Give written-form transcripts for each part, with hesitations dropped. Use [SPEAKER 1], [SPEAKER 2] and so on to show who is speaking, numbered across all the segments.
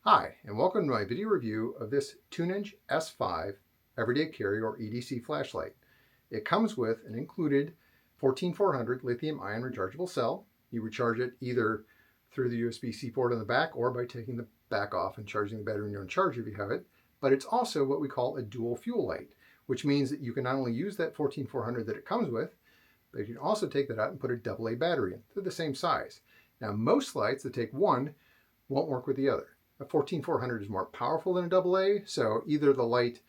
[SPEAKER 1] Hi, and welcome to my video review of this Tunenge S5 Everyday Carry or EDC flashlight. It comes with an included 14400 lithium ion rechargeable cell. You recharge it either through the USB-C port on the back or by taking the back off and charging the battery in your own charger if you have it. But it's also what we call a dual fuel light, which means that you can not only use that 14400 that it comes with, but you can also take that out and put a AA battery in. They're the same size. Now, most lights that take one won't work with the other. A 14400 is more powerful than a AA, so either the light,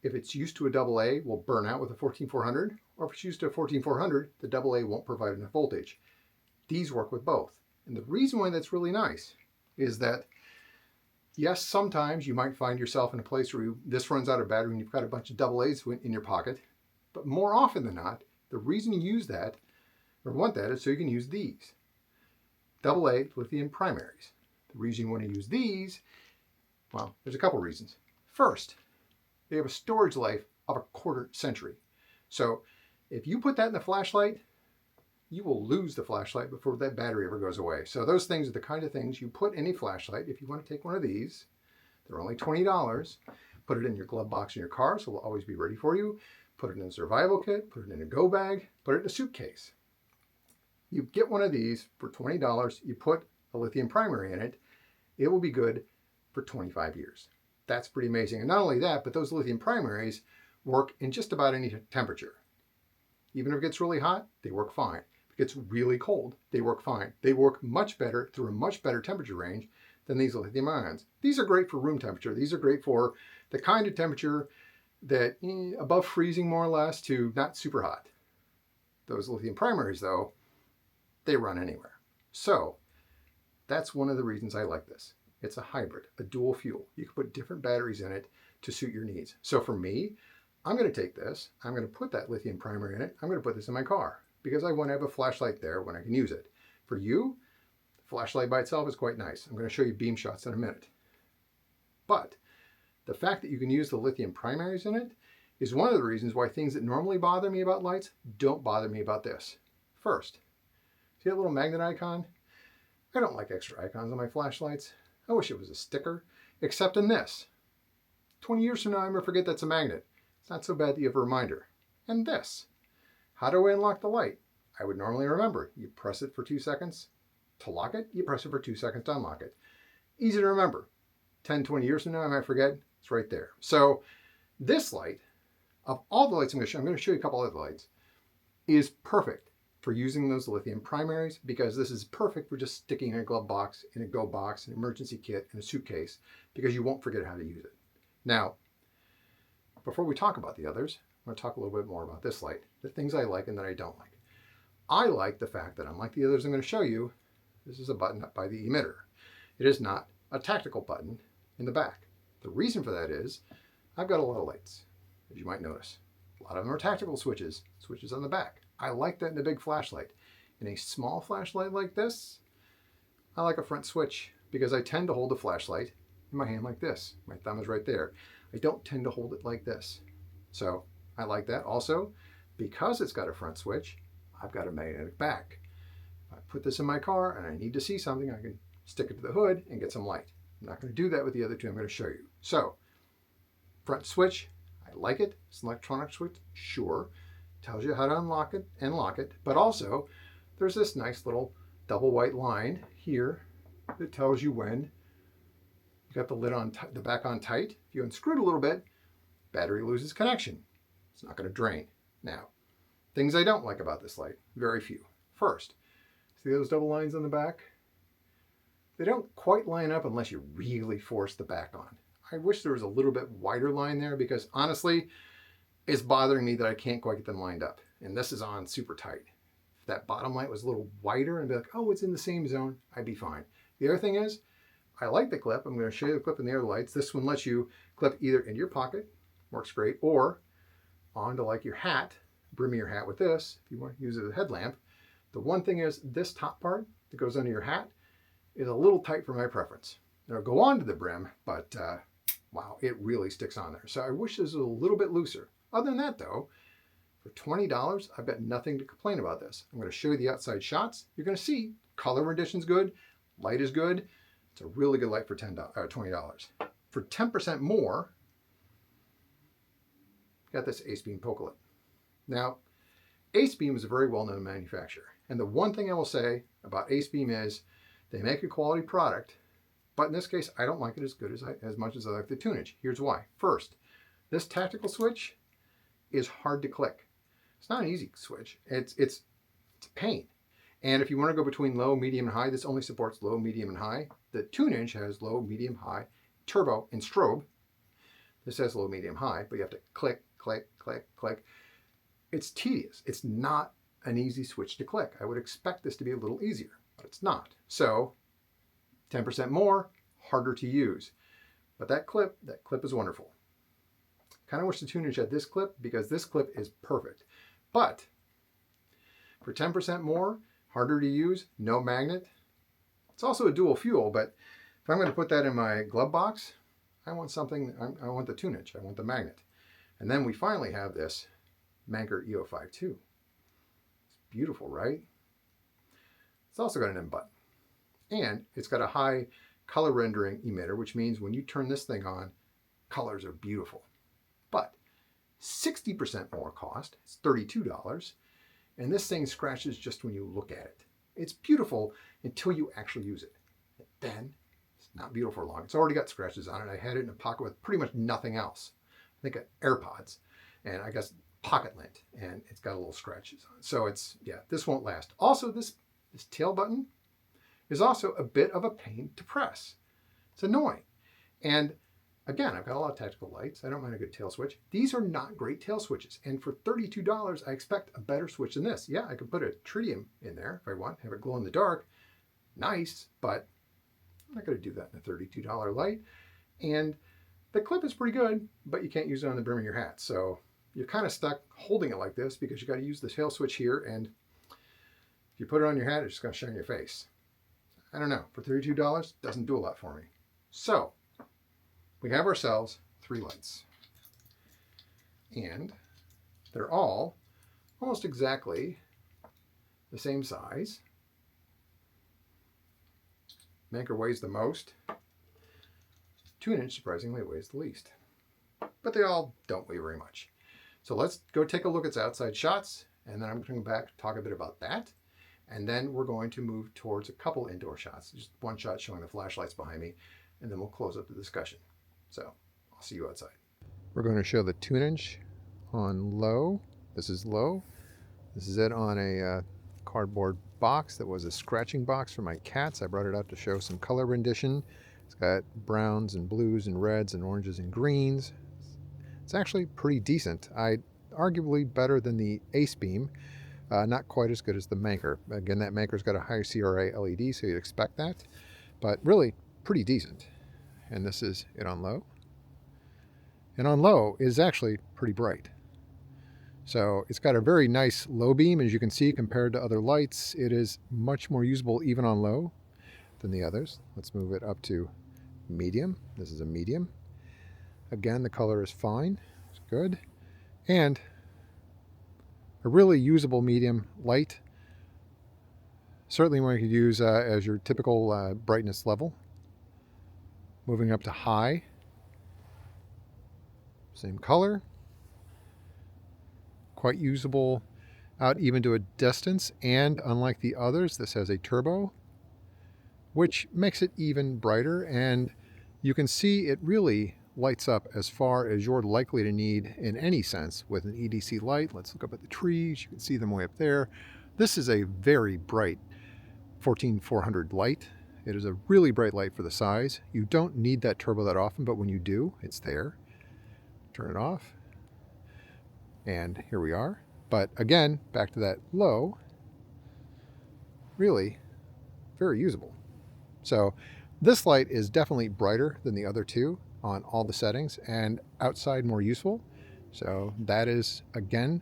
[SPEAKER 1] if it's used to a AA, will burn out with a 14400, or if it's used to a 14400, the AA won't provide enough voltage. These work with both. And the reason why that's really nice is that, yes, sometimes you might find yourself in a place where this runs out of battery and you've got a bunch of AA's in your pocket, but more often than not, the reason you use that, or want that, is so you can use these. AA lithium primaries. The reason you want to use these, well, there's a couple reasons. First, they have a storage life of a quarter century. So if you put that in the flashlight, you will lose the flashlight before that battery ever goes away. So those things are the kind of things you put in a flashlight. If you want to take one of these, they're only $20. Put it in your glove box in your car, so it'll always be ready for you. Put it in a survival kit, put it in a go bag, put it in a suitcase. You get one of these for $20, you put a lithium primary in it, it will be good for 25 years. That's pretty amazing. And not only that, but those lithium primaries work in just about any temperature. Even if it gets really hot, they work fine. If it gets really cold, they work fine. They work much better through a much better temperature range than these lithium ions. These are great for room temperature. These are great for the kind of temperature that above freezing more or less to not super hot. Those lithium primaries though, they run anywhere. So that's one of the reasons I like this. It's a hybrid, a dual fuel. You can put different batteries in it to suit your needs. So for me, I'm going to take this, I'm going to put that lithium primary in it, I'm going to put this in my car because I want to have a flashlight there when I can use it. For you, the flashlight by itself is quite nice. I'm going to show you beam shots in a minute. But the fact that you can use the lithium primaries in it is one of the reasons why things that normally bother me about lights don't bother me about this. First, see that little magnet icon? I don't like extra icons on my flashlights. I wish it was a sticker, except in this. 20 years from now, I'm going to forget that's a magnet. It's not so bad that you have a reminder. And this. How do I unlock the light? I would normally remember. You press it for 2 seconds to lock it. You press it for 2 seconds to unlock it. Easy to remember. 10, 20 years from now, I might forget. It's right there. So this light, of all the lights I'm going to show you a couple other lights, is perfect for using those lithium primaries because this is perfect for just sticking in a glove box, in a go box, an emergency kit, in a suitcase, because you won't forget how to use it. Now, before we talk about the others, I'm going to talk a little bit more about this light, the things I like and that I don't like. I like the fact that unlike the others I'm going to show you, this is a button up by the emitter. It is not a tactical button in the back. The reason for that is I've got a lot of lights, as you might notice. A lot of them are tactical switches on the back. I like that in a big flashlight. In a small flashlight like this, I like a front switch because I tend to hold the flashlight in my hand like this. My thumb is right there. I don't tend to hold it like this. So I like that. Also, because it's got a front switch, I've got a magnetic back. If I put this in my car and I need to see something, I can stick it to the hood and get some light. I'm not going to do that with the other two I'm going to show you. So, front switch, I like it. It's an electronic switch, sure. Tells you how to unlock it and lock it, but also there's this nice little double white line here that tells you when you got the lid on, the back on tight. If you unscrew it a little bit, battery loses connection. It's not going to drain. Now, things I don't like about this light, very few. First, see those double lines on the back? They don't quite line up unless you really force the back on. I wish there was a little bit wider line there because honestly, it's bothering me that I can't quite get them lined up. And this is on super tight. If that bottom light was a little wider and be like, oh, it's in the same zone, I'd be fine. The other thing is, I like the clip. I'm going to show you the clip in the other lights. This one lets you clip either into your pocket, works great, or onto like your hat, brim your hat with this, if you want to use it as a headlamp. The one thing is this top part that goes under your hat is a little tight for my preference. It'll go onto the brim, but wow, it really sticks on there. So I wish this was a little bit looser. Other than that though, for $20, I've got nothing to complain about this. I'm going to show you the outside shots. You're going to see color rendition's good, light is good. It's a really good light for $20. For 10% more, got this Acebeam Pokelit. Now, Acebeam is a very well-known manufacturer. And the one thing I will say about Acebeam is they make a quality product, but in this case, I don't like it as much as I like the Tunenge. Here's why. First, this tactical switch is hard to click. It's not an easy switch. It's a pain. And if you want to go between low, medium, and high, this only supports low, medium, and high. The Tunenge has low, medium, high, turbo, and strobe. This has low, medium, high, but you have to click, click, click, click. It's tedious. It's not an easy switch to click. I would expect this to be a little easier, but it's not. So 10% more, harder to use. But that clip is wonderful. Kind of wish the Tunenge had this clip because this clip is perfect. But for 10% more, harder to use, no magnet. It's also a dual fuel, but if I'm going to put that in my glove box, I want something, I want the Tunenge, I want the magnet. And then we finally have this Manker E05 too. It's beautiful, right? It's also got an M button. And it's got a high color rendering emitter, which means when you turn this thing on, colors are beautiful. But 60% more cost, it's $32, and this thing scratches just when you look at it. It's beautiful until you actually use it. Then it's not beautiful for long. It's already got scratches on it. I had it in a pocket with pretty much nothing else. I think AirPods and I guess pocket lint, and it's got a little scratches on it. So it's, yeah, this won't last. Also, this tail button is also a bit of a pain to press. It's annoying. And again, I've got a lot of tactical lights. I don't mind a good tail switch. These are not great tail switches. And for $32, I expect a better switch than this. Yeah, I could put a tritium in there if I want, have it glow in the dark. Nice, but I'm not going to do that in a $32 light. And the clip is pretty good, but you can't use it on the brim of your hat. So you're kind of stuck holding it like this because you got to use the tail switch here. And if you put it on your hat, it's just going to shine your face. I don't know. For $32, doesn't do a lot for me. So we have ourselves 3 lights. And they're all almost exactly the same size. Manker weighs the most. Tunenge, surprisingly, weighs the least. But they all don't weigh very much. So let's go take a look at its outside shots, and then I'm going to come back to talk a bit about that. And then we're going to move towards a couple indoor shots. Just one shot showing the flashlights behind me, and then we'll close up the discussion. So I'll see you outside. We're going to show the Tunenge on low. This is low. This is it on a cardboard box that was a scratching box for my cats. I brought it out to show some color rendition. It's got browns and blues and reds and oranges and greens. It's actually pretty decent. Arguably better than the Acebeam. Not quite as good as the Manker. Again, that Manker's got a high CRA LED, so you'd expect that. But really pretty decent. And this is it on low. And on low is actually pretty bright. So it's got a very nice low beam, as you can see, compared to other lights. It is much more usable even on low than the others. Let's move it up to medium. This is a medium. Again, the color is fine. It's good. And a really usable medium light. Certainly one you could use as your typical brightness level. Moving up to high. Same color. Quite usable out even to a distance, and unlike the others, this has a turbo, which makes it even brighter, and you can see it really lights up as far as you're likely to need in any sense with an EDC light. Let's look up at the trees. You can see them way up there. This is a very bright 14400 light. It is a really bright light for the size. You don't need that turbo that often, but when you do, it's there. Turn it off. And here we are. But again, back to that low, really very usable. So this light is definitely brighter than the other two on all the settings, and outside more useful. So that is, again,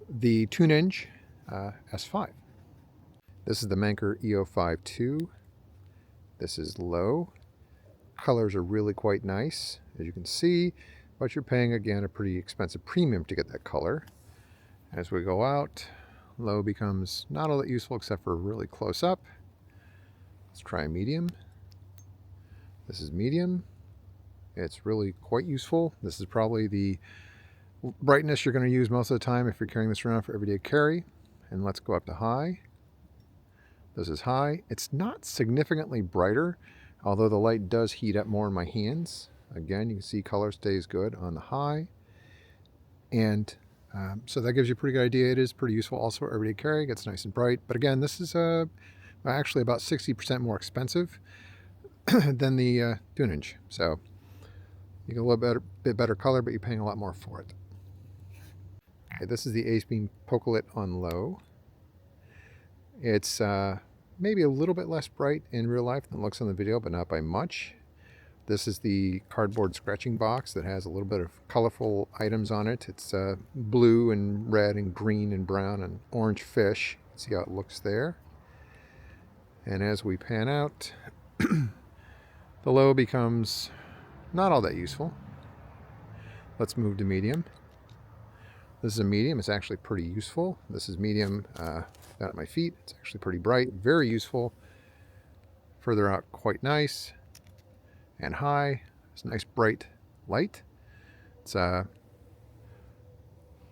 [SPEAKER 1] the Tunenge S5. This is the Manker E05 2. This is low. Colors are really quite nice, as you can see, but you're paying, again, a pretty expensive premium to get that color. As we go out, low becomes not all that useful except for really close up. Let's try medium. This is medium. It's really quite useful. This is probably the brightness you're going to use most of the time if you're carrying this around for everyday carry. And let's go up to high. This is high. It's not significantly brighter, although the light does heat up more in my hands. Again, you can see color stays good on the high. And so that gives you a pretty good idea. It is pretty useful also for everyday carry. It gets nice and bright. But again, this is actually about 60% more expensive than the Tunenge. So you get a little bit better color, but you're paying a lot more for it. Okay, this is the Acebeam Pokelit on low. It's maybe a little bit less bright in real life than it looks on the video, but not by much. This is the cardboard scratching box that has a little bit of colorful items on it. It's blue and red and green and brown and orange fish. See how it looks there. And as we pan out, the low becomes not all that useful. Let's move to medium. This is a medium. It's actually pretty useful. This is medium down at my feet. It's actually pretty bright, very useful. Further out, quite nice. And high, it's a nice bright light. It's a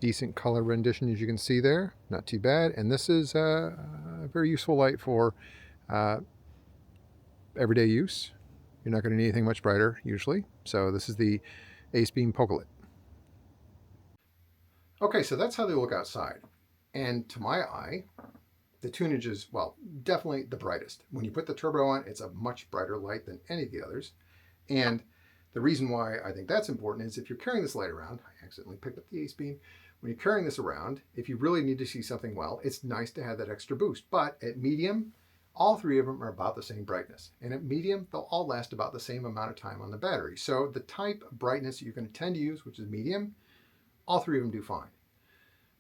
[SPEAKER 1] decent color rendition, as you can see there. Not too bad. And this is a very useful light for everyday use. You're not going to need anything much brighter usually. So this is the Acebeam Pokelit. Okay, so that's how they look outside. And to my eye, the Tunenge is, well, definitely the brightest. When you put the turbo on, it's a much brighter light than any of the others. And the reason why I think that's important is if you're carrying this light around, I accidentally picked up the Acebeam. When you're carrying this around, if you really need to see something well, it's nice to have that extra boost. But at medium, all three of them are about the same brightness. And at medium, they'll all last about the same amount of time on the battery. So the type of brightness you're going to tend to use, which is medium, all three of them do fine.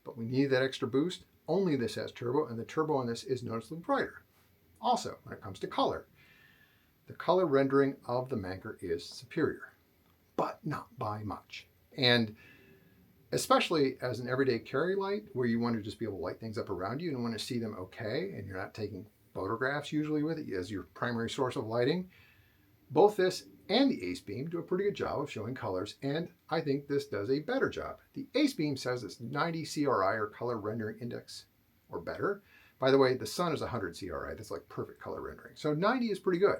[SPEAKER 1] But we need that extra boost. Only this has turbo, and the turbo on this is noticeably brighter. Also, when it comes to color, the color rendering of the Manker is superior, but not by much. And especially as an everyday carry light, where you want to just be able to light things up around you and want to see them okay, and you're not taking photographs usually with it as your primary source of lighting, both this and the Acebeam do a pretty good job of showing colors, and I think this does a better job. The Acebeam says it's 90 CRI, or color rendering index, or better. By the way, the sun is 100 CRI. That's like perfect color rendering. So 90 is pretty good.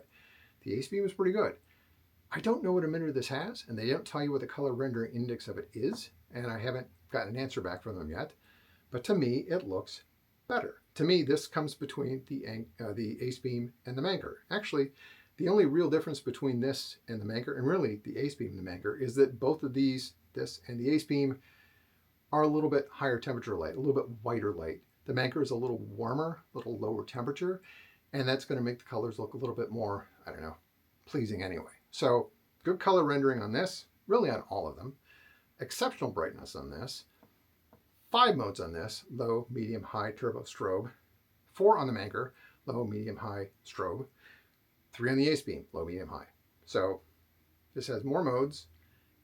[SPEAKER 1] The Acebeam is pretty good. I don't know what emitter this has, and they don't tell you what the color rendering index of it is, and I haven't gotten an answer back from them yet. But to me, it looks better. To me, this comes between the Acebeam and the Manker. Actually, the only real difference between this and the Manker, and really the Acebeam and the Manker, is that both of these, this and the Acebeam, are a little bit higher temperature light, a little bit whiter light. The Manker is a little warmer, a little lower temperature, and that's going to make the colors look a little bit more, I don't know, pleasing anyway. So good color rendering on this, really on all of them. Exceptional brightness on this. 5 modes on this: low, medium, high, turbo, strobe. 4 on the Manker: low, medium, high, strobe. 3 on the Acebeam: low, medium, high. So this has more modes,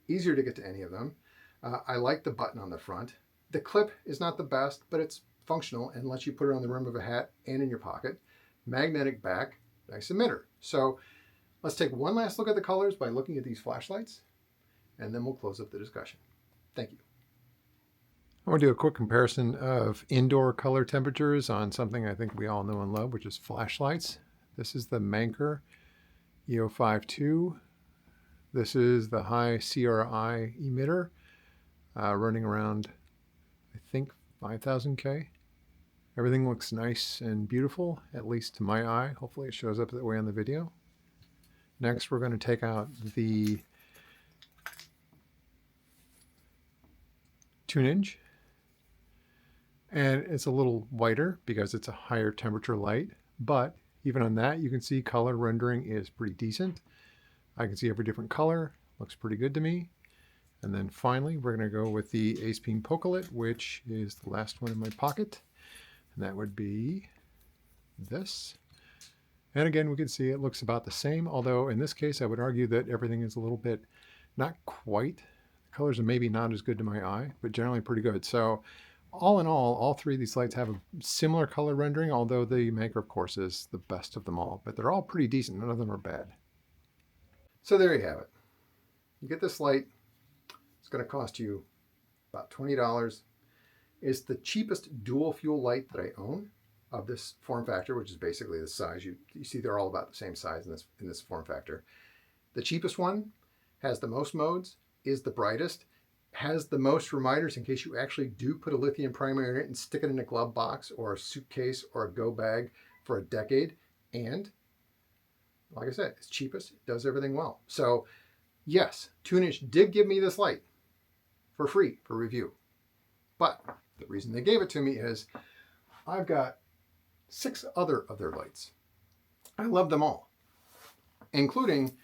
[SPEAKER 1] easier to get to any of them. I like the button on the front. The clip is not the best, but it's functional and lets you put it on the rim of a hat and in your pocket. Magnetic back, nice emitter. So let's take one last look at the colors by looking at these flashlights, and then we'll close up the discussion. Thank you. I want to do a quick comparison of indoor color temperatures on something I think we all know and love, which is flashlights. This is the Manker E05 2. This is the high CRI emitter, running around, I think, 5,000 K. Everything looks nice and beautiful, at least to my eye. Hopefully it shows up that way on the video. Next, we're going to take out the Tunenge. And it's a little whiter because it's a higher temperature light, but even on that, you can see color rendering is pretty decent. I can see every different color, looks pretty good to me. And then finally, we're going to go with the Acebeam Pokelit, which is the last one in my pocket. And that would be this. And again, we can see it looks about the same, although in this case, I would argue that everything is a little bit, not quite. The colors are maybe not as good to my eye, but generally pretty good. So all in all 3 of these lights have a similar color rendering, although the Manker, of course, is the best of them all. But they're all pretty decent. None of them are bad. So there you have it. You get this light. It's going to cost you about $20. It's the cheapest dual fuel light that I own of this form factor, which is basically the size. You see they're all about the same size in this form factor. The cheapest one has the most modes, is the brightest, has the most reminders in case you actually do put a lithium primer in it and stick it in a glove box or a suitcase or a go bag for a decade. And like I said, it's cheapest, it does everything well. So yes, Tunenge did give me this light for free for review. But the reason they gave it to me is I've got 6 other of their lights. I love them all, including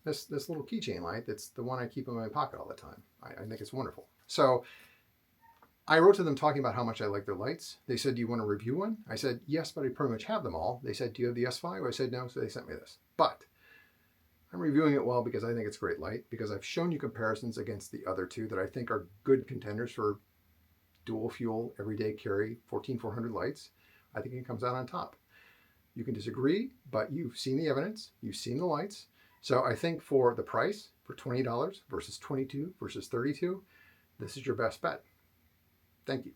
[SPEAKER 1] this little keychain light. That's the one I keep in my pocket all the time. I think it's wonderful. So I wrote to them talking about how much I like their lights. They said, do you want to review one? I said, yes, but I pretty much have them all. They said, do you have the S5? I said, no, so they sent me this. But I'm reviewing it well because I think it's a great light, because I've shown you comparisons against the other 2 that I think are good contenders for dual fuel, everyday carry, 14400 lights. I think it comes out on top. You can disagree, but you've seen the evidence, you've seen the lights. So I think for the price, for $20 versus $22 versus $32, this is your best bet. Thank you.